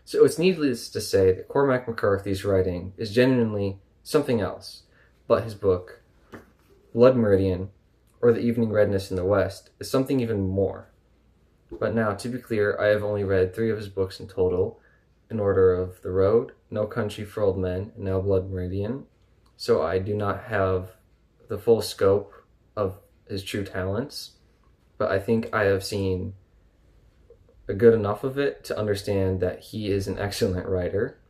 So it's needless to say that Cormac McCarthy's writing is genuinely something else, but his book, Blood Meridian, or The Evening Redness in the West, is something even more. But now, to be clear, I have only read 3 of his books in total, in order of The Road, No Country for Old Men, and now Blood Meridian, so I do not have the full scope of his true talents, but I think I have seen a good enough of it to understand that he is an excellent writer.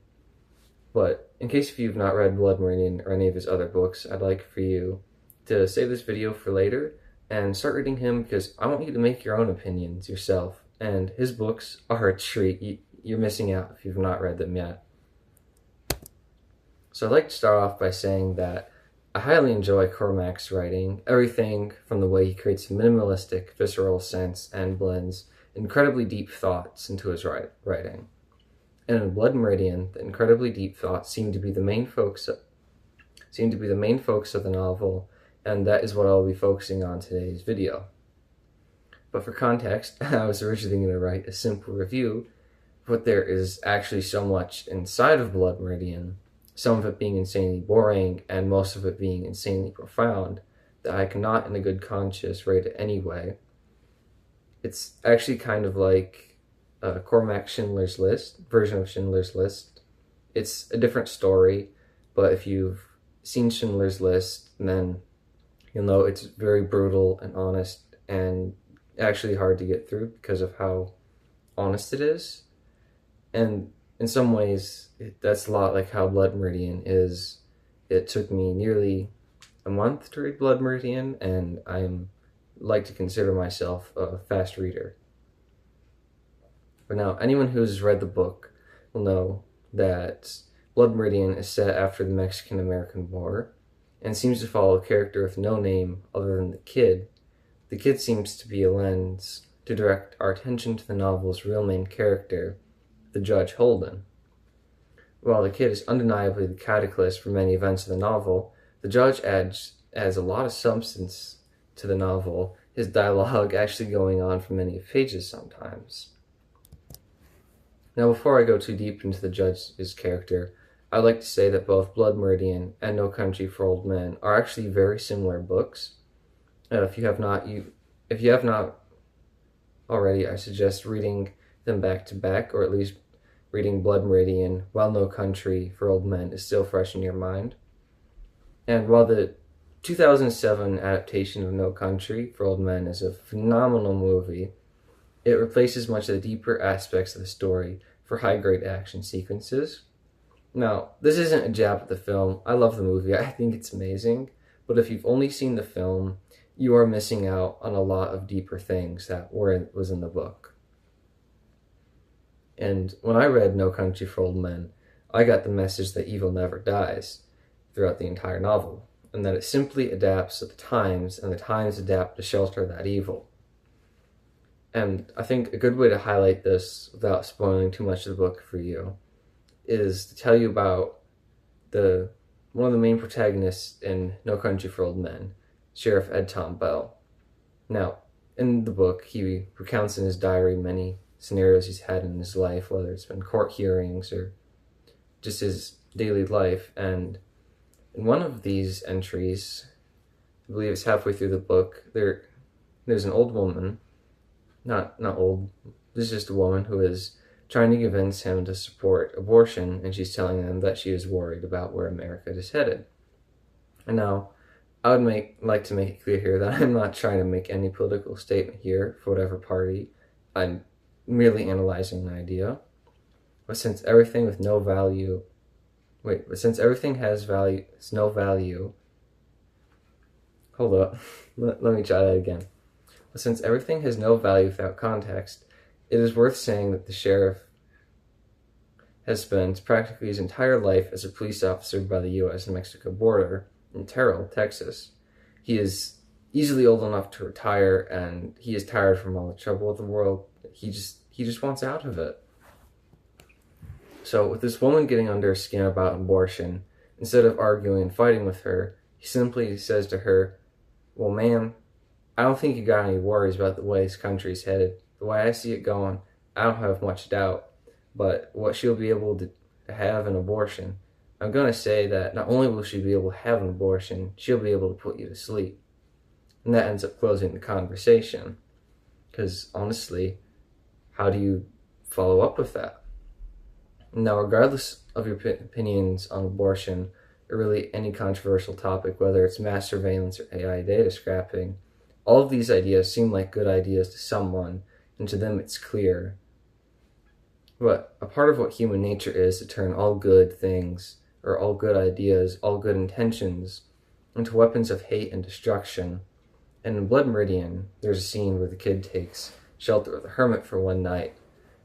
But in case if you've not read Blood Meridian or any of his other books, I'd like for you to save this video for later and start reading him, because I want you to make your own opinions yourself. And his books are a treat. You're missing out if you've not read them yet. So I'd like to start off by saying that I highly enjoy Cormac's writing, everything from the way he creates a minimalistic, visceral sense and blends incredibly deep thoughts into his writing. And in Blood Meridian, the incredibly deep thoughts seem to be the main focus of the novel, and that is what I'll be focusing on today's video. But for context, I was originally going to write a simple review, but there is actually so much inside of Blood Meridian, some of it being insanely boring and most of it being insanely profound, that I cannot in a good conscience rate it anyway. It's actually kind of like Cormac Schindler's List, version of Schindler's List. It's a different story, but if you've seen Schindler's List, then you'll know it's very brutal and honest and actually hard to get through because of how honest it is. And in some ways, that's a lot like how Blood Meridian is. It took me nearly a month to read Blood Meridian, and I'm like to consider myself a fast reader. But now, anyone who's read the book will know that Blood Meridian is set after the Mexican-American War and seems to follow a character with no name other than the Kid. The Kid seems to be a lens to direct our attention to the novel's real main character, the Judge Holden. While the Kid is undeniably the catalyst for many events of the novel, the Judge adds a lot of substance to the novel, his dialogue actually going on for many pages sometimes. Now, before I go too deep into the Judge's character, I'd like to say that both Blood Meridian and No Country for Old Men are actually very similar books. If you have not already, I suggest reading them back to back, or at least reading Blood Meridian while No Country for Old Men is still fresh in your mind. And while the 2007 adaptation of No Country for Old Men is a phenomenal movie, it replaces much of the deeper aspects of the story for high-grade action sequences. Now, this isn't a jab at the film. I love the movie. I think it's amazing. But if you've only seen the film, you are missing out on a lot of deeper things that was in the book. And when I read No Country for Old Men, I got the message that evil never dies throughout the entire novel, and that it simply adapts to the times, and the times adapt to shelter that evil. And I think a good way to highlight this without spoiling too much of the book for you is to tell you about one of the main protagonists in No Country for Old Men, Sheriff Ed Tom Bell. Now, in the book, he recounts in his diary many scenarios he's had in his life, whether it's been court hearings or just his daily life. And in one of these entries, I believe it's halfway through the book, there's an old woman, not old, this is just a woman who is trying to convince him to support abortion, and she's telling him that she is worried about where America is headed. And now, I would like to make it clear here that I'm not trying to make any political statement here for whatever party. I'm merely analyzing an idea. But since everything has no value, hold up, let me try that again. But since everything has no value without context, it is worth saying that the sheriff has spent practically his entire life as a police officer by the U.S. and Mexico border in Terrell, Texas. He is easily old enough to retire, and he is tired from all the trouble of the world. He just wants out of it. So with this woman getting under his skin about abortion, instead of arguing and fighting with her, he simply says to her, "Well, ma'am, I don't think you got any worries about the way this country's headed. The way I see it going, I don't have much doubt. but what she'll be able to have an abortion. I'm going to say that not only will she be able to have an abortion, she'll be able to put you to sleep. And that ends up closing the conversation. Because honestly, how do you follow up with that? Now, regardless of your opinions on abortion, or really any controversial topic, whether it's mass surveillance or AI data scrapping, all of these ideas seem like good ideas to someone, and to them it's clear. But a part of what human nature is to turn all good things, or all good ideas, all good intentions, into weapons of hate and destruction. And in Blood Meridian, there's a scene where the kid takes shelter with a hermit for one night,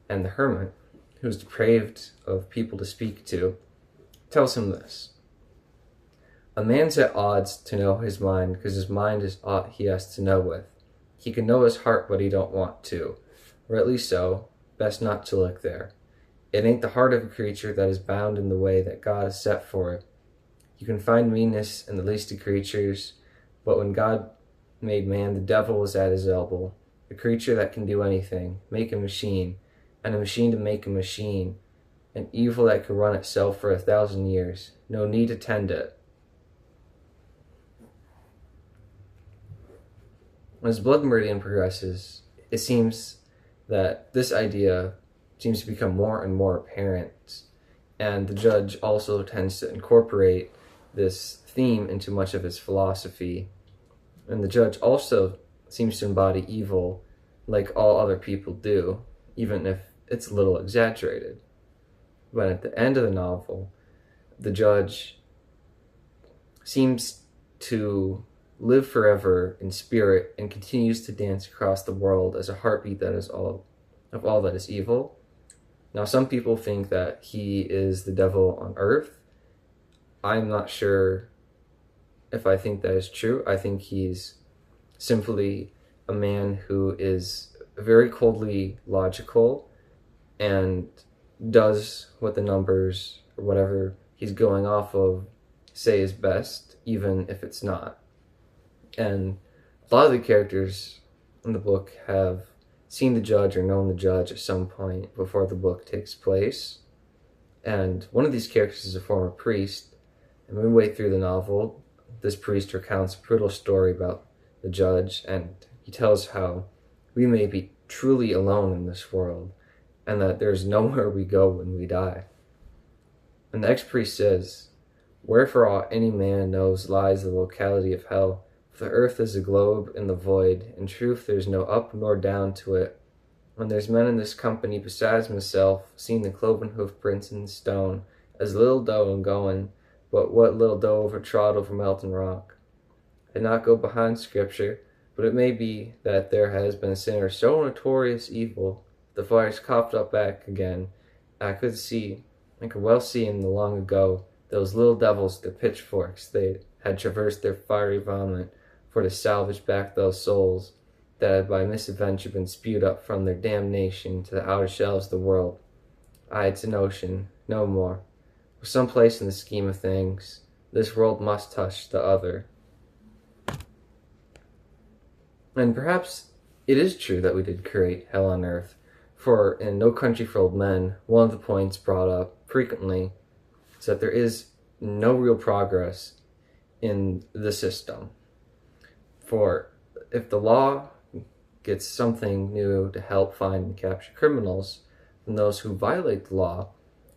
and the hermit, who's depraved of people to speak to, tells him this: a man's at odds to know his mind, because his mind is aught he has to know with. He can know his heart, but he don't want to. Or at least so, best not to look there. It ain't the heart of a creature that is bound in the way that God has set for it. You can find meanness in the least of creatures, but when God made man, the devil was at his elbow. A creature that can do anything, make a machine, and a machine to make a machine, an evil that could run itself for 1,000 years. No need to tend it. As Blood Meridian progresses, it seems that this idea seems to become more and more apparent, and the judge also tends to incorporate this theme into much of his philosophy. And the judge also seems to embody evil like all other people do, even if it's a little exaggerated. But at the end of the novel, the judge seems to live forever in spirit and continues to dance across the world as a heartbeat that is all that is evil. Now, some people think that he is the devil on earth. I'm not sure if I think that is true. I think he's simply a man who is very coldly logical and does what the numbers or whatever he's going off of say is best, even if it's not. And a lot of the characters in the book have seen the judge or known the judge at some point before the book takes place. And one of these characters is a former priest. And midway through the novel, this priest recounts a brutal story about the judge, and he tells how we may be truly alone in this world, and that there's nowhere we go when we die. And the ex-priest says, where for aught any man knows lies the locality of hell. For the earth is a globe in the void. In truth there's no up nor down to it. When there's men in this company besides myself, seen the cloven hoof prints in stone, as little dough in going, but what little dough overtrod over melting rock. I not go behind scripture, but it may be that there has been a sinner so notorious evil, the fire's coughed up back again. I could well see in the long ago, those little devils, their pitchforks, they had traversed their fiery vomit for to salvage back those souls that had by misadventure been spewed up from their damnation to the outer shelves of the world. Aye, it's an ocean, no more. For some place in the scheme of things, this world must touch the other. And perhaps it is true that we did create hell on earth, for in No Country for Old Men, one of the points brought up frequently is that there is no real progress in the system. For if the law gets something new to help find and capture criminals, then those who violate the law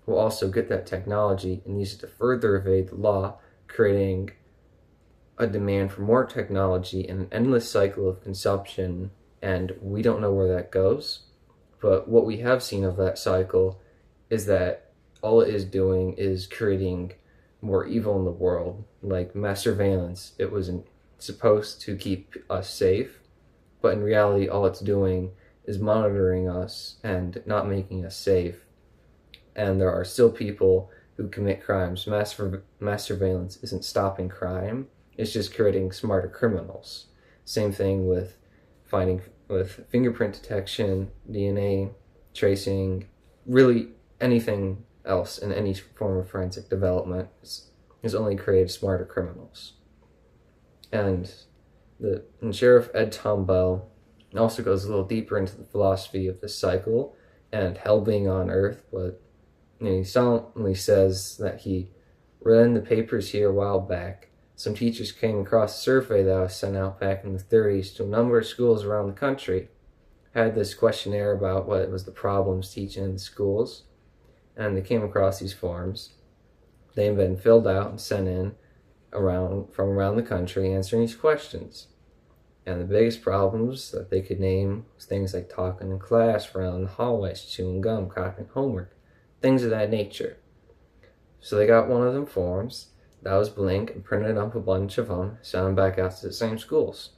will also get that technology and use it to further evade the law, creating a demand for more technology and an endless cycle of consumption, and we don't know where that goes. But what we have seen of that cycle is that all it is doing is creating more evil in the world, like mass surveillance. It was supposed to keep us safe, but in reality all it's doing is monitoring us and not making us safe. And there are still people who commit crimes. Mass surveillance isn't stopping crime, it's just creating smarter criminals. Same thing with fingerprint detection, DNA tracing, really anything else in any form of forensic development is only created smarter criminals. And Sheriff Ed Tom Bell also goes a little deeper into the philosophy of this cycle, and hell being on Earth, but he solemnly says that he read in the papers here a while back. Some teachers came across a survey that was sent out back in the 30s to a number of schools around the country. Had this questionnaire about what was the problems teaching in the schools, and they came across these forms. They've been filled out and sent in from around the country answering these questions. And the biggest problems that they could name was things like talking in class, around the hallways, chewing gum, copying homework, things of that nature. So they got one of them forms, that was blank, and printed up a bunch of them, sent them back out to the same schools.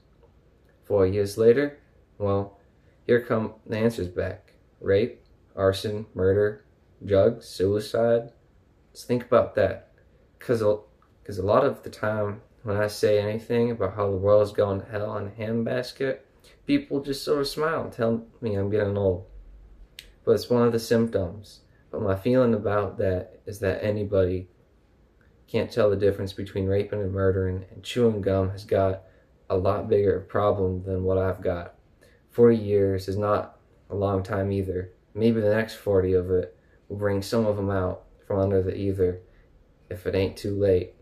4 years later, well, here come the answers back. Rape, arson, murder, drugs, suicide. Let's think about that. Because a lot of the time, when I say anything about how the world's going to hell in a handbasket, people just sort of smile and tell me I'm getting old. But it's one of the symptoms. But my feeling about that is that anybody can't tell the difference between raping and murdering, and chewing gum has got a lot bigger problem than what I've got. 40 years is not a long time either. Maybe the next 40 of it will bring some of them out from under the ether if it ain't too late.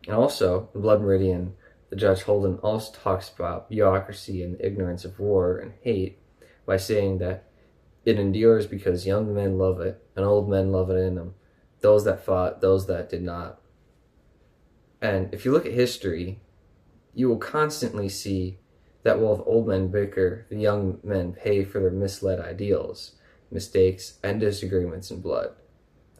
And also, in Blood Meridian, the Judge Holden also talks about bureaucracy and the ignorance of war and hate by saying that it endures because young men love it and old men love it in them, those that fought, those that did not. And if you look at history, you will constantly see that while the old men bicker, the young men pay for their misled ideals, mistakes, and disagreements in blood.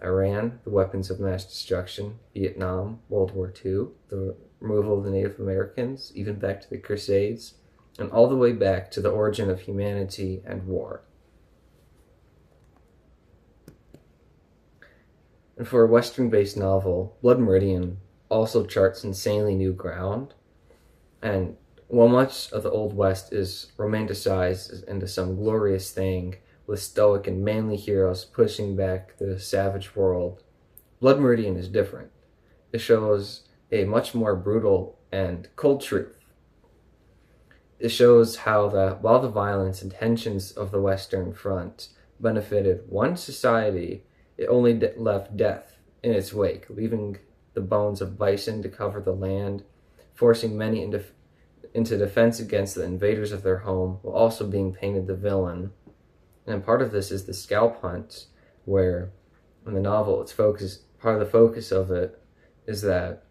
Iran, the weapons of mass destruction, Vietnam, World War II, the removal of the Native Americans, even back to the Crusades, and all the way back to the origin of humanity and war. And for a Western-based novel, Blood Meridian also charts insanely new ground. And while much of the Old West is romanticized into some glorious thing, with stoic and manly heroes pushing back the savage world, Blood Meridian is different. It shows a much more brutal and cold truth. It shows how while the violence and tensions of the Western Front benefited one society, it only left death in its wake, leaving the bones of bison to cover the land, forcing many into defense against the invaders of their home, while also being painted the villain. And part of this is the scalp hunt, where in the novel, part of the focus of it is that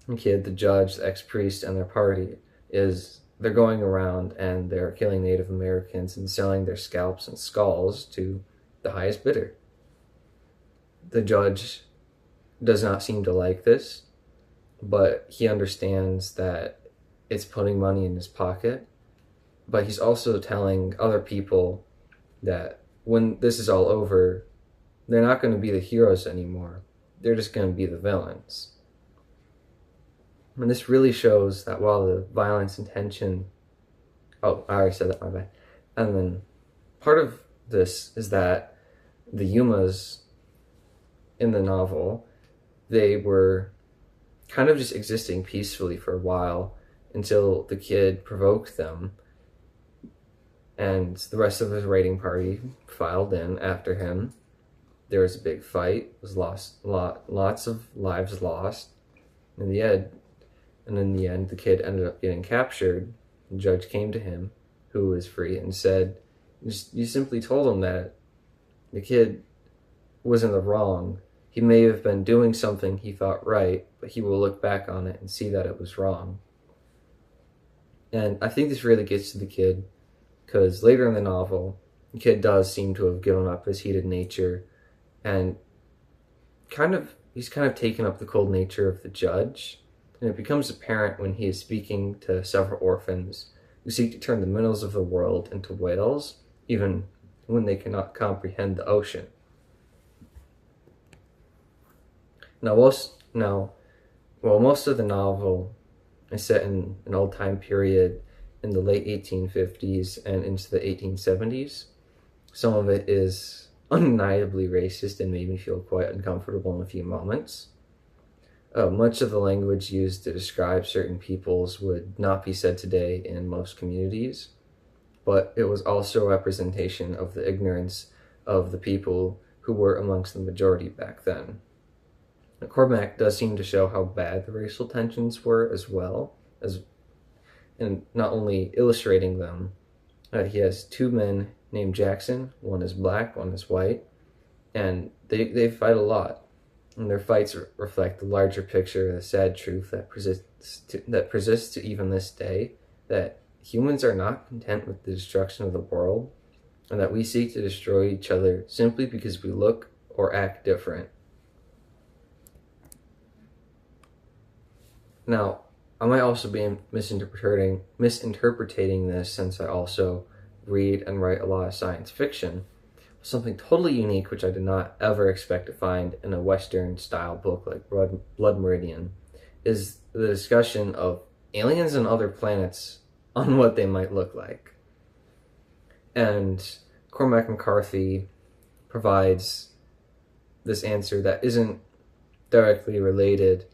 the kid, the judge, the ex-priest, and their party they're going around and they're killing Native Americans and selling their scalps and skulls to the highest bidder. The judge does not seem to like this, but he understands that it's putting money in his pocket. But he's also telling other people that when this is all over, they're not going to be the heroes anymore. They're just going to be the villains. And this really shows that while the violence and tension... Oh, I already said that, my bad. And then part of this is that the Yumas in the novel, they were kind of just existing peacefully for a while until the kid provoked them, and the rest of his raiding party filed in after him. There was a big fight, lots of lives lost. In the end, the kid ended up getting captured. The judge came to him, who was free, and said, you simply told him that the kid was in the wrong. He may have been doing something he thought right, but he will look back on it and see that it was wrong. And I think this really gets to the kid, because later in the novel, the kid does seem to have given up his heated nature, and he's kind of taken up the cold nature of the judge. And it becomes apparent when he is speaking to several orphans who seek to turn the minerals of the world into whales, even when they cannot comprehend the ocean. Most of the novel is set in an old time period in the late 1850s and into the 1870s. Some of it is undeniably racist and made me feel quite uncomfortable in a few moments. Much of the language used to describe certain peoples would not be said today in most communities, but it was also a representation of the ignorance of the people who were amongst the majority back then. Cormac does seem to show how bad the racial tensions were as well, and not only illustrating them. He has two men named Jackson. One is black, one is white, and they fight a lot. And their fights reflect the larger picture, the sad truth that persists to even this day, that humans are not content with the destruction of the world, and that we seek to destroy each other simply because we look or act different. Now, I might also be misinterpreting this, since I also read and write a lot of science fiction. Something totally unique, which I did not ever expect to find in a Western-style book like Blood Meridian, is the discussion of aliens and other planets on what they might look like. And Cormac McCarthy provides this answer that isn't directly related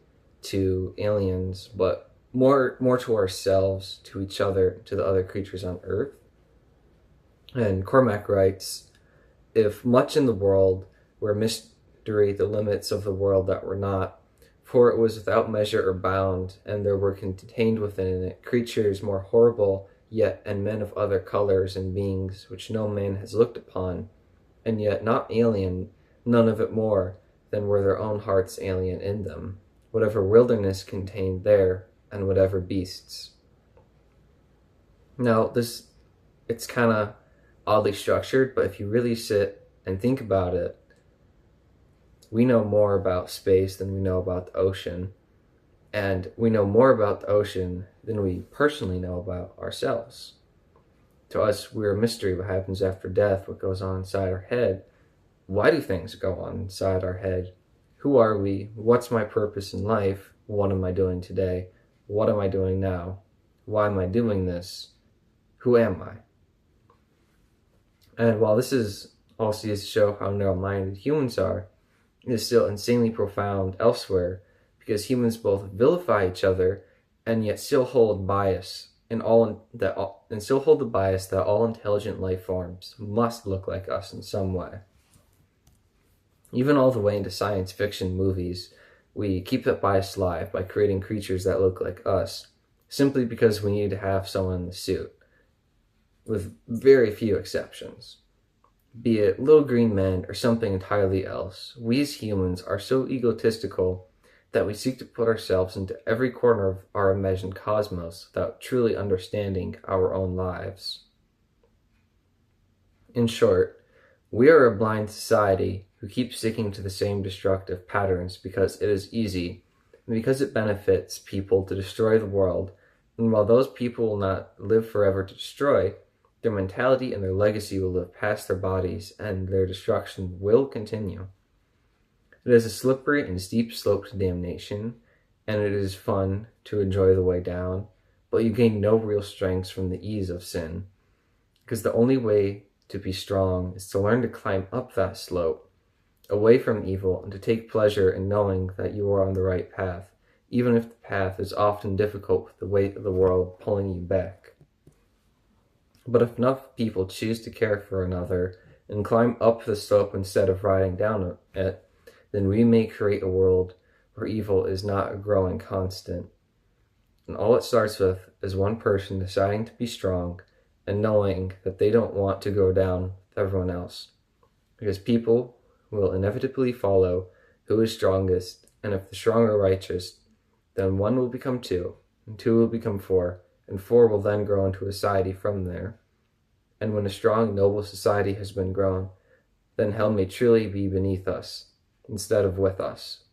to aliens, but more to ourselves, to each other, to the other creatures on Earth. And Cormac writes, "If much in the world were mystery, the limits of the world that were not, for it was without measure or bound, and there were contained within it creatures more horrible yet, and men of other colors and beings which no man has looked upon, and yet not alien, none of it more than were their own hearts alien in them, whatever wilderness contained there, and whatever beasts." Now, it's kind of oddly structured, but if you really sit and think about it, we know more about space than we know about the ocean, and we know more about the ocean than we personally know about ourselves. To us, we're a mystery. What happens after death? What goes on inside our head? Why do things go on inside our head? Who are we? What's my purpose in life? What am I doing today? What am I doing now? Why am I doing this? Who am I? And while this is also used to show how narrow-minded humans are, it is still insanely profound elsewhere, because humans both vilify each other and yet still hold the bias that all intelligent life forms must look like us in some way. Even all the way into science fiction movies, we keep that bias alive by creating creatures that look like us, simply because we need to have someone in the suit, with very few exceptions. Be it little green men or something entirely else, we as humans are so egotistical that we seek to put ourselves into every corner of our imagined cosmos without truly understanding our own lives. In short, we are a blind society who keeps sticking to the same destructive patterns because it is easy, and because it benefits people to destroy the world, and while those people will not live forever to destroy, their mentality and their legacy will live past their bodies, and their destruction will continue. It is a slippery and steep slope to damnation, and it is fun to enjoy the way down, but you gain no real strength from the ease of sin, because the only way to be strong is to learn to climb up that slope, away from evil, and to take pleasure in knowing that you are on the right path, even if the path is often difficult with the weight of the world pulling you back. But if enough people choose to care for another and climb up the slope instead of riding down it, then we may create a world where evil is not a growing constant. And all it starts with is one person deciding to be strong and knowing that they don't want to go down with everyone else. Because people will inevitably follow who is strongest, and if the strong are righteous, then one will become two, and two will become four, and four will then grow into a society from there. And when a strong, noble society has been grown, then hell may truly be beneath us, instead of with us.